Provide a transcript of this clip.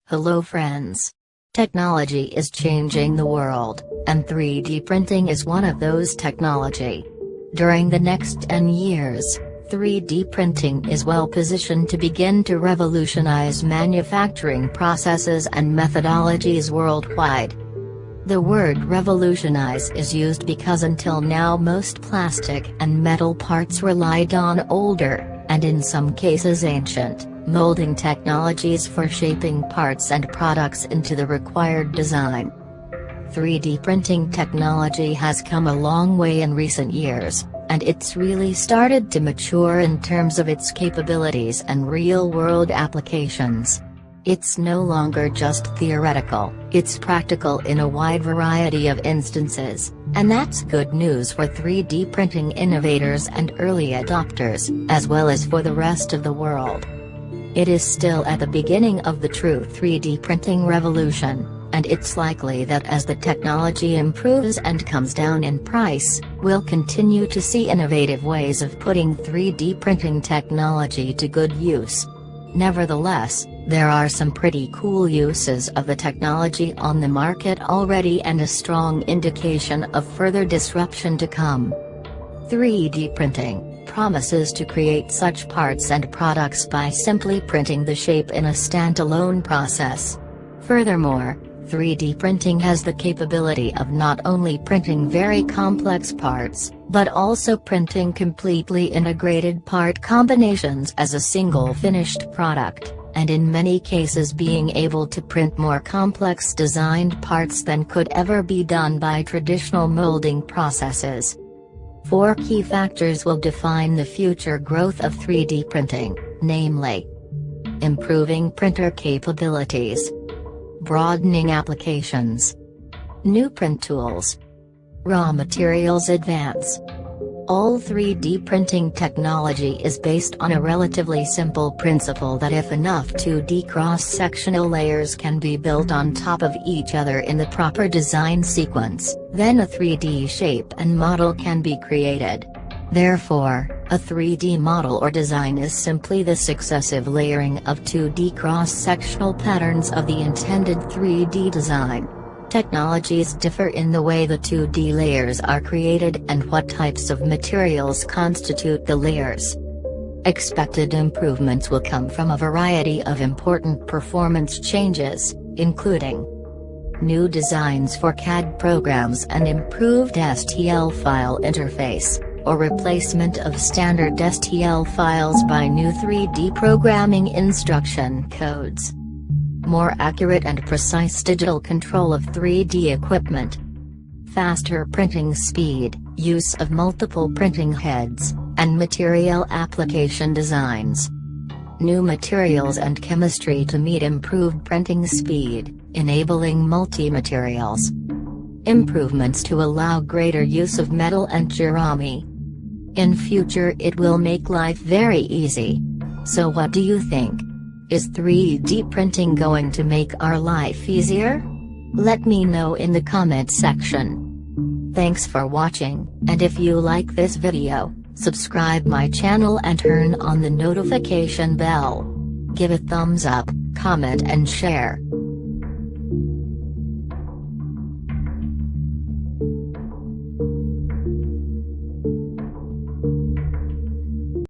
Hello friends. Technology is changing the world, and 3D printing is one of those technology. During the next 10 years, 3D printing is well positioned to begin to revolutionize manufacturing processes and methodologies worldwide. The word revolutionize is used because until now most plastic and metal parts relied on older, and in some cases ancient, molding technologies for shaping parts and products into the required design. 3D printing technology has come a long way in recent years, and it's really started to mature in terms of its capabilities and real-world applications. It's no longer just theoretical, it's practical in a wide variety of instances, and that's good news for 3D printing innovators and early adopters, as well as for the rest of the world. It is still at the beginning of the true 3D printing revolution, and it's likely that as the technology improves and comes down in price, we'll continue to see innovative ways of putting 3D printing technology to good use. Nevertheless, there are some pretty cool uses of the technology on the market already and a strong indication of further disruption to come. 3D printing promises to create such parts and products by simply printing the shape in a standalone process. Furthermore, 3D printing has the capability of not only printing very complex parts, but also printing completely integrated part combinations as a single finished product, and in many cases being able to print more complex designed parts than could ever be done by traditional molding processes. 4 key factors will define the future growth of 3D printing, namely: improving printer capabilities, broadening applications, new print tools, raw materials advance. All 3D printing technology is based on a relatively simple principle that if enough 2D cross-sectional layers can be built on top of each other in the proper design sequence, then a 3D shape and model can be created. Therefore, a 3D model or design is simply the successive layering of 2D cross-sectional patterns of the intended 3D design. Technologies differ in the way the 2D layers are created and what types of materials constitute the layers. Expected improvements will come from a variety of important performance changes, including new designs for CAD programs and improved STL file interface, or replacement of standard STL files by new 3D programming instruction codes. More accurate and precise digital control of 3D equipment. Faster printing speed, use of multiple printing heads, and material application designs. New materials and chemistry to meet improved printing speed, enabling multi-materials. Improvements to allow greater use of metal and ceramic. In future it will make life very easy. So what do you think? Is 3D printing going to make our life easier? Let me know in the comment section. Thanks for watching, and if you like this video, subscribe my channel and turn on the notification bell. Give a thumbs up, comment and share.